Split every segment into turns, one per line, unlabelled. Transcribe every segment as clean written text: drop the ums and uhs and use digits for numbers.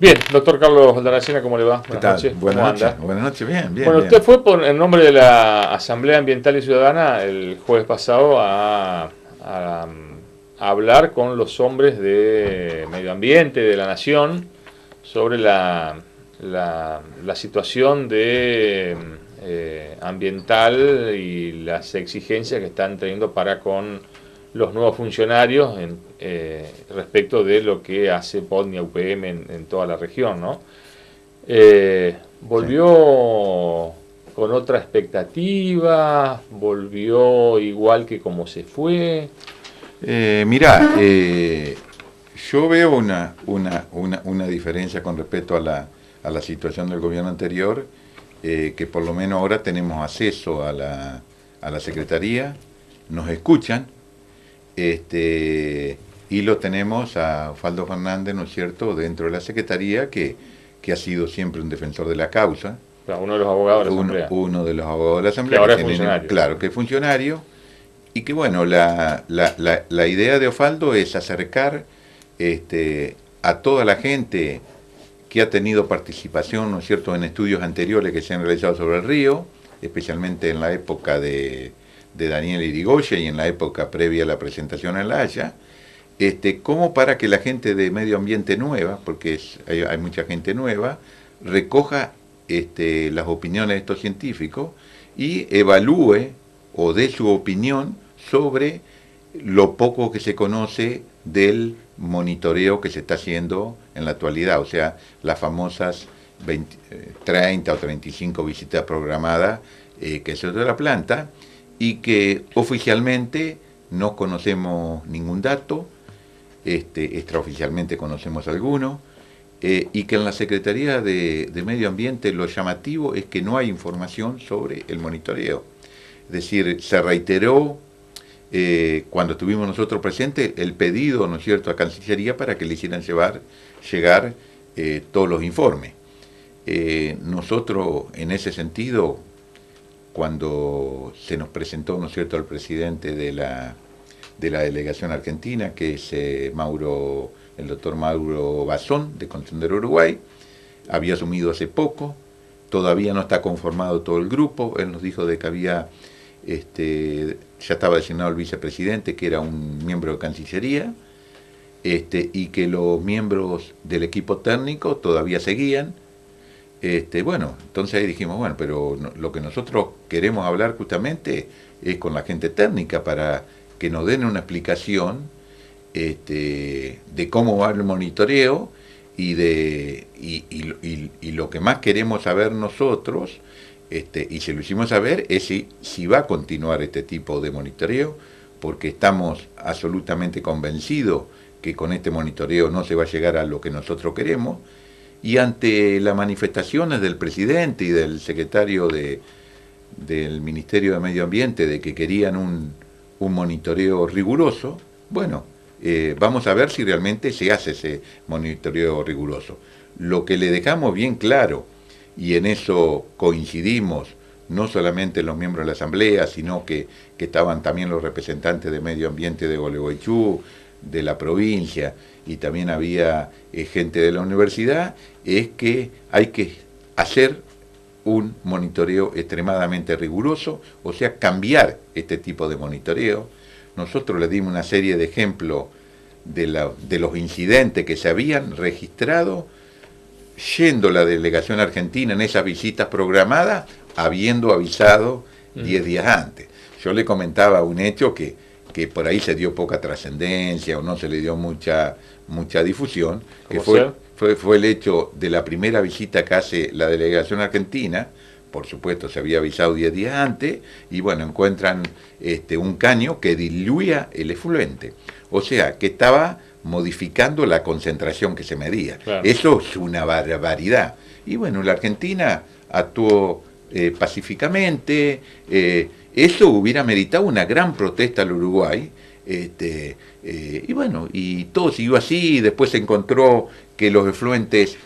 Bien, doctor Carlos Aldaracena, ¿cómo le va?
¿Qué
Buenas
tal?
noches.
Buenas
¿Cómo
noches.
anda?
Buenas noches, bien, bien.
Bueno,
bien.
usted fue en nombre de la Asamblea Ambiental y Ciudadana el jueves pasado a hablar con los hombres de medio ambiente de la nación sobre la situación ambiental y las exigencias que están teniendo para con los nuevos funcionarios respecto de lo que hace PODNIA UPM en toda la región, ¿no?
Sí.
Volvió con otra expectativa, volvió igual que como se fue.
Mirá, yo veo una diferencia con respecto a la situación del gobierno anterior, que por lo menos ahora tenemos acceso a la Secretaría, nos escuchan, y lo tenemos a Osvaldo Fernández, ¿no es cierto?, dentro de la Secretaría, que ha sido siempre un defensor de la causa,
Uno de los abogados de la Asamblea,
uno de los abogados de la
que
Asamblea,
ahora es
tiene,
funcionario.
claro que es funcionario, y que bueno, la idea de Osvaldo es acercar a toda la gente que ha tenido participación, ¿no es cierto?, en estudios anteriores que se han realizado sobre el río, especialmente en la época de Daniel Irigoyen y en la época previa a la presentación en La Haya, como para que la gente de medio ambiente nueva, porque hay mucha gente nueva, recoja las opiniones de estos científicos y evalúe o dé su opinión sobre lo poco que se conoce del monitoreo que se está haciendo en la actualidad, o sea, las famosas 30 o 35 visitas programadas que se hace de la planta, y que oficialmente no conocemos ningún dato, extraoficialmente conocemos algunos, y que en la Secretaría de Medio Ambiente lo llamativo es que no hay información sobre el monitoreo. Es decir, se reiteró cuando estuvimos nosotros presentes el pedido, ¿no es cierto?, a Cancillería para que le hicieran llegar todos los informes. Nosotros, en ese sentido, cuando se nos presentó, ¿no es cierto?, al presidente de la delegación argentina, que es el doctor Mauro Bazón, de Contender Uruguay, había asumido hace poco, todavía no está conformado todo el grupo, él nos dijo de que había, ya estaba designado el vicepresidente, que era un miembro de Cancillería, y que los miembros del equipo técnico todavía seguían. Bueno, entonces ahí dijimos, bueno, pero lo que nosotros queremos hablar justamente es con la gente técnica para que nos den una explicación de cómo va el monitoreo y lo que más queremos saber nosotros, y se lo hicimos saber, es si va a continuar este tipo de monitoreo, porque estamos absolutamente convencidos que con este monitoreo no se va a llegar a lo que nosotros queremos, y ante las manifestaciones del presidente y del secretario del Ministerio de Medio Ambiente de que querían un monitoreo riguroso, bueno, vamos a ver si realmente se hace ese monitoreo riguroso. Lo que le dejamos bien claro, y en eso coincidimos, no solamente los miembros de la Asamblea, sino que estaban también los representantes de Medio Ambiente de Gualeguaychú, de la provincia, y también había gente de la universidad, es que hay que hacer un monitoreo extremadamente riguroso, o sea, cambiar este tipo de monitoreo. Nosotros le dimos una serie de ejemplos de los incidentes que se habían registrado yendo la delegación argentina en esas visitas programadas, habiendo avisado 10 días antes. Yo le comentaba un hecho que por ahí se dio poca trascendencia o no se le dio mucha difusión, que fue el hecho de la primera visita que hace la delegación argentina. Por supuesto se había avisado 10 días antes, y bueno, encuentran un caño que diluía el efluente, o sea, que estaba modificando la concentración que se medía. Claro. Eso es una barbaridad. Y bueno, la Argentina actuó pacíficamente, eso hubiera meritado una gran protesta al Uruguay, y bueno, y todo siguió así, y después se encontró que los efluentes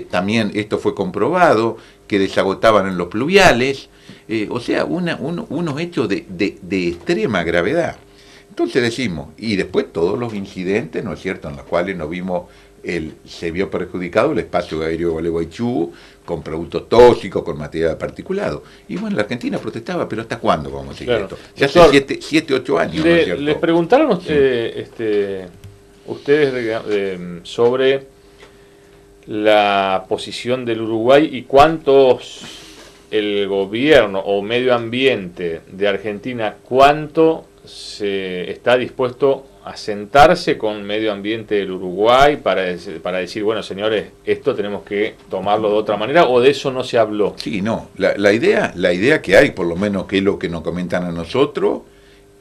también esto fue comprobado, que desagotaban en los pluviales, o sea, unos hechos de extrema gravedad. Entonces decimos, y después todos los incidentes, ¿no es cierto?, en los cuales nos vimos se vio perjudicado el espacio aéreo de Gualeguaychú con productos tóxicos, con material particulado. Y bueno, la Argentina protestaba, pero ¿hasta cuándo vamos a seguir esto? Ya hace 7, 8 años, ¿no es cierto?
Le preguntaron ustedes sobre la posición del Uruguay y cuántos el gobierno o medio ambiente de Argentina, cuánto se está dispuesto a sentarse con medio ambiente del Uruguay para decir, bueno, señores, esto tenemos que tomarlo de otra manera, o de eso no se habló.
Sí, no, la idea que hay, por lo menos que es lo que nos comentan a nosotros,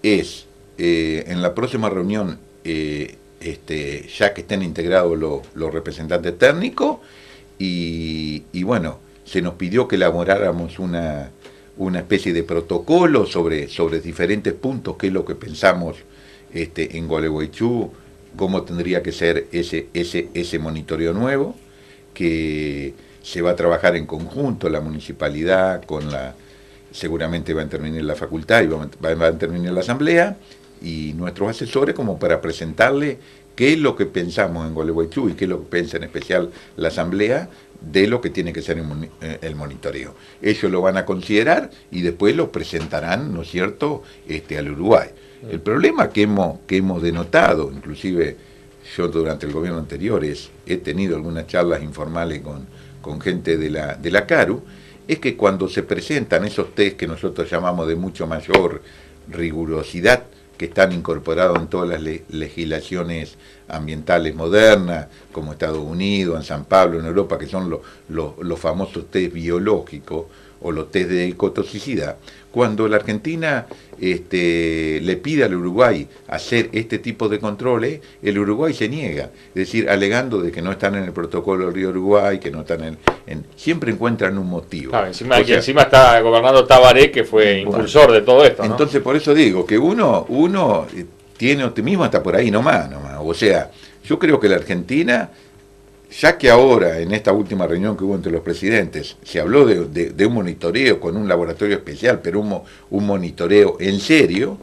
es en la próxima reunión, ya que estén integrados los representantes técnicos, y bueno, se nos pidió que elaboráramos una especie de protocolo sobre diferentes puntos, qué es lo que pensamos en Gualeguaychú, cómo tendría que ser ese monitoreo nuevo, que se va a trabajar en conjunto la municipalidad seguramente va a intervenir la facultad y va a intervenir la asamblea y nuestros asesores, como para presentarle qué es lo que pensamos en Gualeguaychú y qué es lo que piensa en especial la asamblea de lo que tiene que ser el monitoreo. Ellos lo van a considerar y después lo presentarán, ¿no es cierto?, al Uruguay. El problema que hemos denotado, inclusive yo durante el gobierno anterior he tenido algunas charlas informales con gente de la CARU, es que cuando se presentan esos test que nosotros llamamos de mucho mayor rigurosidad, que están incorporados en todas las legislaciones ambientales modernas, como Estados Unidos, en San Pablo, en Europa, que son los famosos test biológicos o los test de ecotoxicidad, cuando la Argentina le pide al Uruguay hacer este tipo de controles, el Uruguay se niega, es decir, alegando de que no están en el protocolo del Río Uruguay, que no están siempre encuentran un motivo.
Claro, encima está gobernando Tabaré, que fue impulsor de todo esto, ¿no?
Entonces, por eso digo que uno tiene optimismo hasta por ahí nomás. O sea, yo creo que la Argentina, ya que ahora, en esta última reunión que hubo entre los presidentes, se habló de un monitoreo con un laboratorio especial, pero un monitoreo en serio,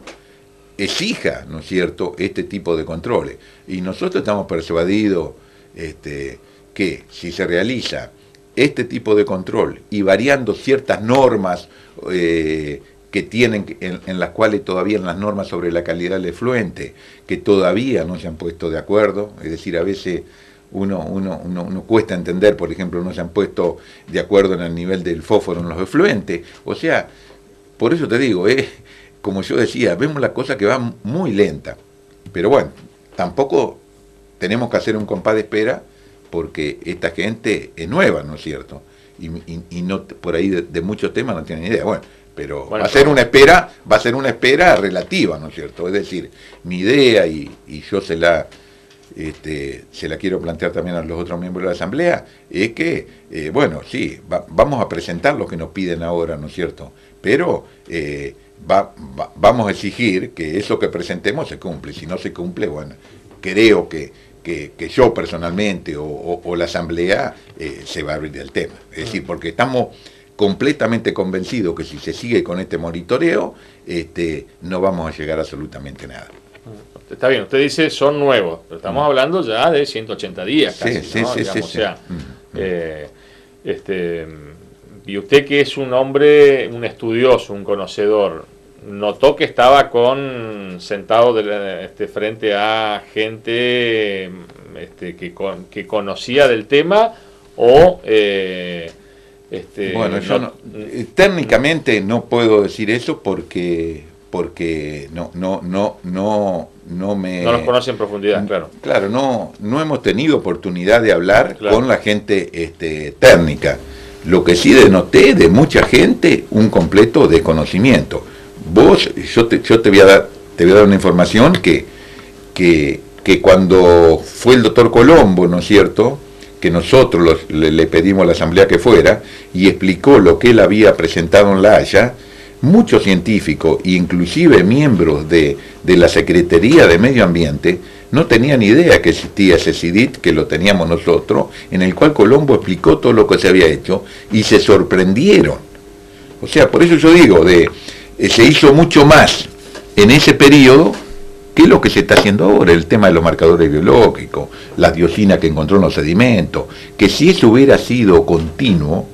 exija, ¿no es cierto?, este tipo de controles. Y nosotros estamos persuadidos que si se realiza este tipo de control y variando ciertas normas que tienen, en las cuales todavía en las normas sobre la calidad del efluente, que todavía no se han puesto de acuerdo, es decir, a veces uno cuesta entender, por ejemplo, no se han puesto de acuerdo en el nivel del fósforo en los efluentes. O sea, por eso te digo, como yo decía, vemos la cosa que va muy lenta. Pero bueno, tampoco tenemos que hacer un compás de espera, porque esta gente es nueva, ¿no es cierto? Y no, por ahí de muchos temas no tienen idea. Pero va a ser una espera relativa, ¿no es cierto? Es decir, mi idea, y yo se la quiero plantear también a los otros miembros de la Asamblea, es que, sí, vamos a presentar lo que nos piden ahora, ¿no es cierto? Pero vamos a exigir que eso que presentemos se cumple. Si no se cumple, bueno, creo que yo personalmente o la Asamblea se va a abrir del tema. Es decir, porque estamos completamente convencidos que si se sigue con este monitoreo, no vamos a llegar a absolutamente nada.
Está bien, usted dice son nuevos, pero estamos hablando ya de 180 días casi,
sí,
¿no?
Sí,
digamos,
sí.
O sea, y usted, que es un hombre, un estudioso, un conocedor, ¿notó que estaba sentado frente a gente que conocía del tema o
bueno, yo técnicamente no puedo decir eso porque no
los conoce en profundidad, claro.
Claro, no hemos tenido oportunidad de hablar con la gente técnica. Lo que sí denoté de mucha gente, un completo desconocimiento. Yo te voy a dar una información que cuando fue el doctor Colombo, ¿no es cierto?, que nosotros le pedimos a la Asamblea que fuera y explicó lo que él había presentado en La Haya, muchos científicos, inclusive miembros de la Secretaría de Medio Ambiente, no tenían idea que existía ese CIDIT, que lo teníamos nosotros, en el cual Colombo explicó todo lo que se había hecho y se sorprendieron. O sea, por eso yo digo, se hizo mucho más en ese periodo ¿Qué es lo que se está haciendo ahora? El tema de los marcadores biológicos, la dioxina que encontró en los sedimentos, que si eso hubiera sido continuo,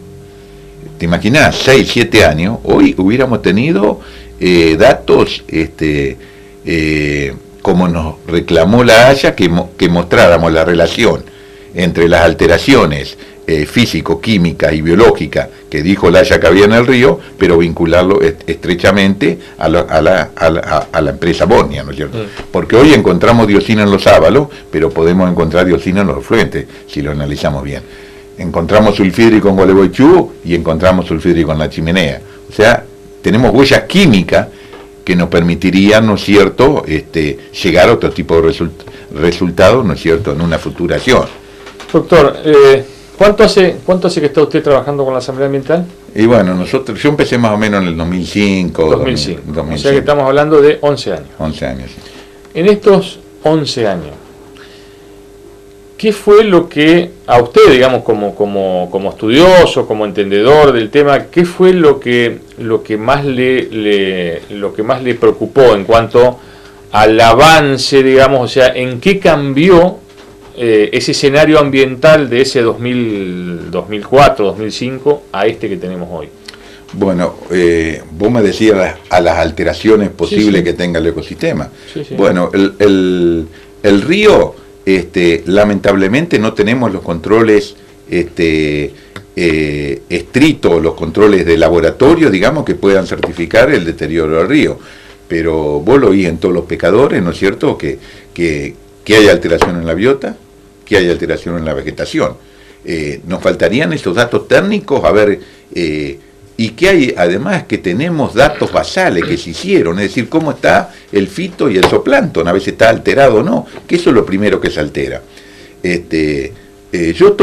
te imaginas, 6, 7 años, hoy hubiéramos tenido datos como nos reclamó la Haya, que mostráramos la relación entre las alteraciones físico-química y biológica que dijo la Haya que había en el río, pero vincularlo estrechamente a la empresa Bornia, ¿no es cierto? Porque hoy encontramos dioxina en los sábalos, pero podemos encontrar dioxina en los afluentes, si lo analizamos bien. Encontramos sulfídrico en Gualeguaychú y encontramos sulfídrico en la Chimenea. O sea, tenemos huellas químicas que nos permitirían, ¿no es cierto?, llegar a otro tipo de resultados, ¿no es cierto?, en una futura acción.
Doctor, ¿cuánto hace que está usted trabajando con la Asamblea Ambiental?
Y bueno, yo empecé más o menos en el 2005.
2005. O sea que estamos hablando de 11 años.
11 años, sí.
En estos 11 años, ¿qué fue lo que a usted, digamos, como estudioso, como entendedor del tema, qué fue lo que más le preocupó en cuanto al avance, digamos, o sea, en qué cambió ese escenario ambiental de ese 2004, 2005 a este que tenemos hoy?
Bueno, vos me decías a las alteraciones posibles que tenga el ecosistema. Sí. Bueno, el río, lamentablemente no tenemos los controles estrictos, los controles de laboratorio, digamos, que puedan certificar el deterioro del río. Pero vos lo oís en todos los pescadores, ¿no es cierto?, que hay alteración en la biota, que hay alteración en la vegetación. Nos faltarían esos datos técnicos, a ver, y que hay, además, que tenemos datos basales que se hicieron, es decir, cómo está el fito y el zooplancton, a veces está alterado o no, que eso es lo primero que se altera. Yo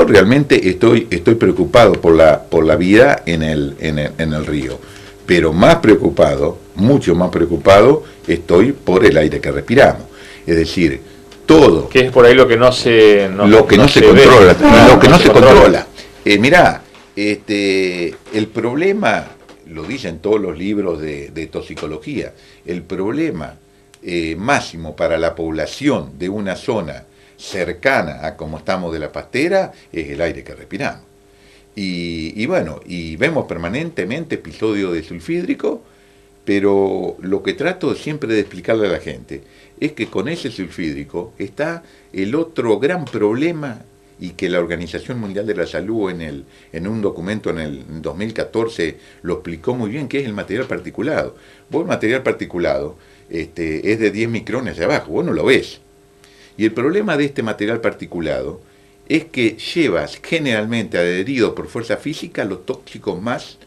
realmente estoy preocupado por la vida en el río, pero más preocupado, mucho más preocupado, estoy por el aire que respiramos. Es decir, todo.
Que es por ahí lo que no se
controla. Mirá, el problema, lo dicen todos los libros de toxicología, el problema máximo para la población de una zona cercana a como estamos de la pastera es el aire que respiramos. Y bueno, y vemos permanentemente episodios de sulfídrico, pero lo que trato siempre de explicarle a la gente es que con ese sulfídrico está el otro gran problema, y que la Organización Mundial de la Salud en un documento en el 2014 lo explicó muy bien, que es el material particulado. Vos el material particulado es de 10 micrones de abajo, vos no lo ves. Y el problema de este material particulado es que llevas generalmente adherido por fuerza física los tóxicos más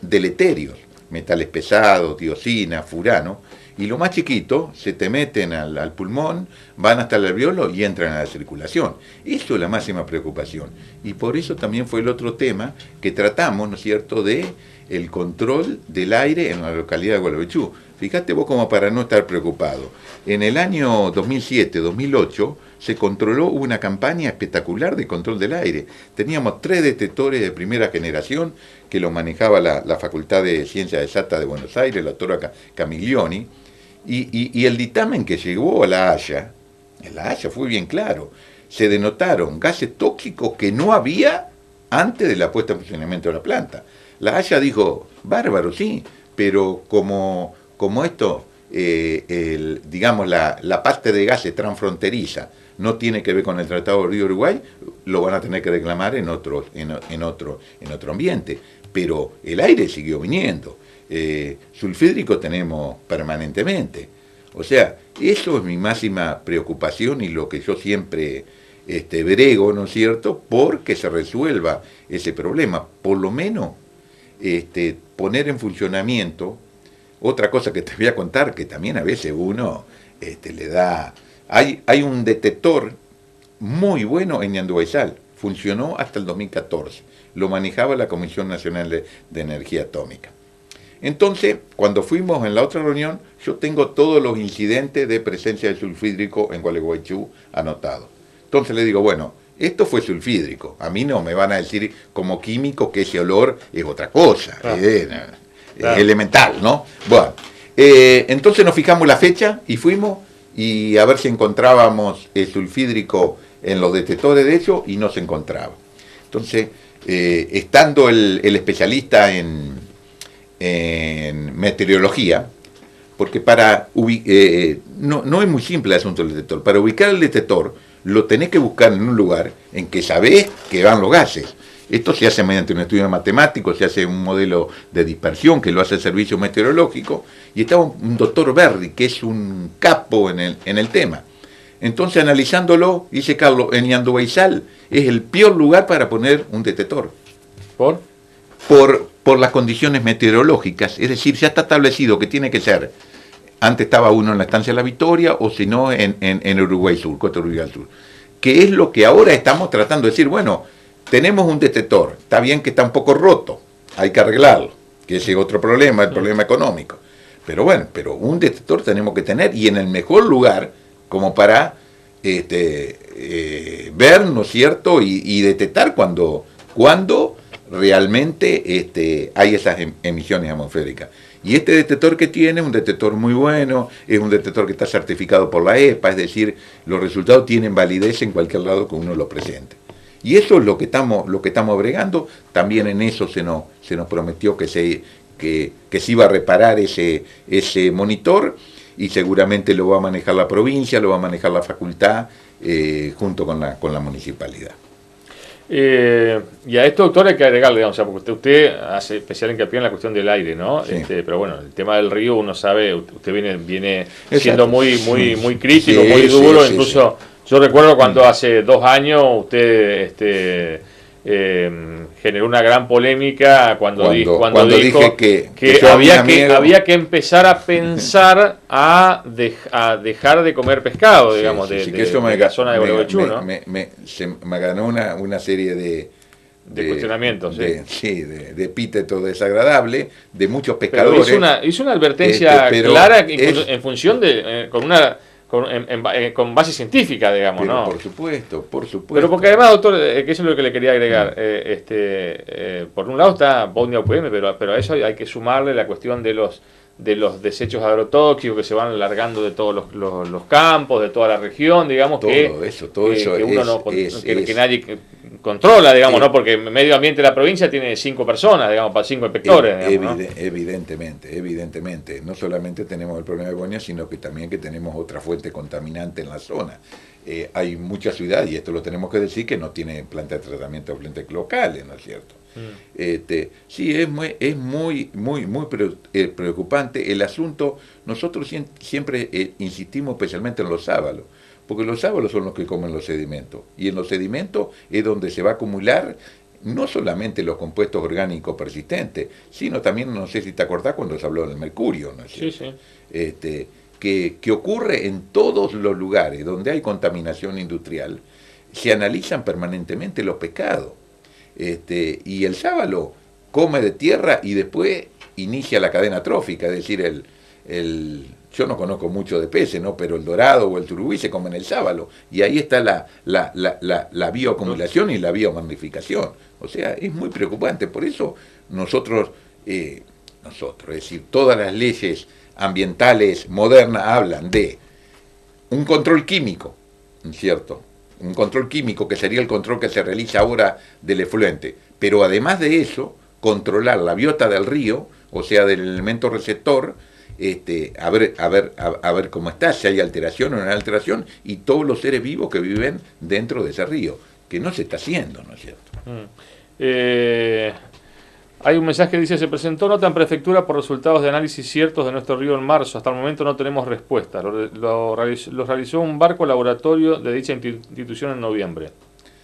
deleterios, metales pesados, dioxina, furano, y lo más chiquito se te meten al pulmón, van hasta el alveolo y entran a la circulación. Eso es la máxima preocupación. Y por eso también fue el otro tema que tratamos, ¿no es cierto?, de el control del aire en la localidad de Gualeguaychú. Fíjate vos como para no estar preocupado. En el año 2007-2008 se controló una campaña espectacular de control del aire. Teníamos 3 detectores de primera generación que lo manejaba la Facultad de Ciencias Exactas de Buenos Aires, la doctora Camiglioni, y el dictamen que llegó a la Haya fue bien claro. Se denotaron gases tóxicos que no había antes de la puesta en funcionamiento de la planta. La Haya dijo, bárbaro, sí, pero como esto, digamos, la parte de gases transfronteriza no tiene que ver con el Tratado de Río Uruguay, lo van a tener que reclamar en otro ambiente. Pero el aire siguió viniendo. Sulfídrico tenemos permanentemente. O sea, eso es mi máxima preocupación y lo que yo siempre brego, ¿no es cierto?, porque se resuelva ese problema. Por lo menos poner en funcionamiento otra cosa que te voy a contar, que también a veces uno le da... Hay un detector muy bueno en Ñanduayzal, funcionó hasta el 2014, lo manejaba la Comisión Nacional de Energía Atómica. Entonces, cuando fuimos en la otra reunión, yo tengo todos los incidentes de presencia de sulfídrico en Gualeguaychú anotados. Entonces le digo, bueno, esto fue sulfídrico, a mí no me van a decir como químico que ese olor es otra cosa, claro. Es elemental, ¿no? Bueno, Entonces nos fijamos la fecha y fuimos y a ver si encontrábamos el sulfídrico en los detectores de eso, y no se encontraba. Entonces, estando el especialista en meteorología, porque no es muy simple el asunto del detector. Para ubicar el detector, lo tenés que buscar en un lugar en que sabés que van los gases. Esto se hace mediante un estudio matemático, se hace un modelo de dispersión que lo hace el servicio meteorológico, y estaba un doctor Berry, que es un capo en el tema. Entonces, analizándolo, dice Carlos, en Ñandubaizal es el peor lugar para poner un detector.
¿Por?
Por las condiciones meteorológicas, es decir, ya está establecido que tiene que ser, antes estaba uno en la estancia de La Victoria, o si no en Uruguay Sur, Costa Uruguay Sur, que es lo que ahora estamos tratando de decir. Bueno, tenemos un detector, está bien que está un poco roto, hay que arreglarlo, que ese es otro problema, el problema económico, pero bueno, pero un detector tenemos que tener, y en el mejor lugar, como para ver, ¿no es cierto?, y detectar cuando realmente hay esas emisiones atmosféricas. Y este detector que tiene es un detector muy bueno, es un detector que está certificado por la EPA, es decir, los resultados tienen validez en cualquier lado que uno lo presente. Y eso es lo que estamos bregando. También en eso se nos prometió que se iba a reparar ese monitor, y seguramente lo va a manejar la provincia, lo va a manejar la facultad, junto con la municipalidad.
Y a esto, doctor, hay que agregarle, digamos, o sea, porque usted hace especial hincapié en la cuestión del aire, ¿no?
Sí.
Pero bueno, el tema del río, uno sabe, usted viene
Exacto.
siendo muy crítico,
Sí,
muy duro,
sí,
incluso yo recuerdo cuando hace 2 años usted generó una gran polémica cuando dijo
dije que
había que empezar a pensar a dejar de comer pescado, digamos, de la zona de Gualeguaychú, ¿no?
Me ganó una serie de
cuestionamientos,
de epítetos desagradables de muchos pescadores.
Pero hizo una advertencia clara en función de con base científica, digamos,
pero
¿no?
Por supuesto.
Pero porque además, doctor, que eso es lo que le quería agregar. Por un lado está Bosnia UPM, pero a eso hay que sumarle la cuestión de los desechos agrotóxicos que se van largando de todos los campos, de toda la región, digamos, que nadie controla, digamos, ¿no? Porque medio ambiente de la provincia tiene 5 personas, digamos, para 5 inspectores. Digamos, ¿no?
Evidentemente. No solamente tenemos el problema de Bosnia, sino que también que tenemos otra fuente contaminante en la zona. Hay muchas ciudades, y esto lo tenemos que decir, que no tienen planta de tratamiento de efluentes locales, ¿no es cierto? Sí, es muy preocupante el asunto. Nosotros siempre insistimos especialmente en los sábalos, porque los sábalos son los que comen los sedimentos, y en los sedimentos es donde se va a acumular no solamente los compuestos orgánicos persistentes, sino también, no sé si te acordás cuando se habló del mercurio, ¿no es cierto? Sí. Que ocurre en todos los lugares donde hay contaminación industrial, se analizan permanentemente los pescados. Y el sábalo come de tierra y después inicia la cadena trófica, es decir, yo no conozco mucho de peces, ¿no? Pero el dorado o el surubí se comen el sábalo, y ahí está la bioacumulación y la biomagnificación. O sea, es muy preocupante. Por eso nosotros, es decir, todas las leyes ambientales modernas hablan de un control químico, ¿cierto? Un control químico que sería el control que se realiza ahora del efluente, pero además de eso, controlar la biota del río, o sea, del elemento receptor, a ver cómo está, si hay alteración o no hay alteración, y todos los seres vivos que viven dentro de ese río, que no se está haciendo, ¿no es cierto?
Hay un mensaje que dice: se presentó nota en prefectura por resultados de análisis ciertos de nuestro río en marzo. Hasta el momento no tenemos respuesta. Lo realizó un barco laboratorio de dicha institución en noviembre.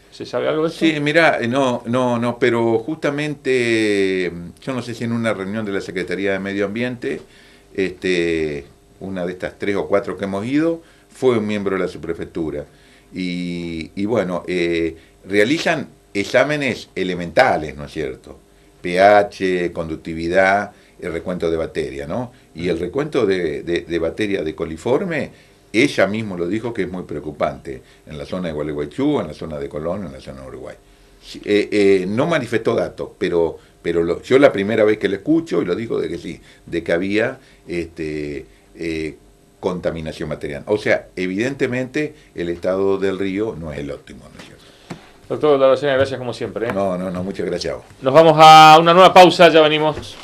¿Se sabe algo de eso?
Sí, mirá, no, pero justamente, yo no sé si en una reunión de la Secretaría de Medio Ambiente, una de estas 3 o 4 que hemos ido, fue un miembro de la subprefectura. Y bueno, realizan exámenes elementales, ¿no es cierto? pH, conductividad, el recuento de bacteria, ¿no? Y el recuento de bacteria de coliforme, ella mismo lo dijo que es muy preocupante en la zona de Gualeguaychú, en la zona de Colón, en la zona de Uruguay. No manifestó datos, pero pero yo la primera vez que lo escucho, y lo digo de que sí, de que había contaminación bacteriana. O sea, evidentemente el estado del río no es el óptimo, ¿no es cierto?
Doctor Larocena, gracias como siempre.
No, muchas gracias a vos.
Nos vamos a una nueva pausa, ya venimos.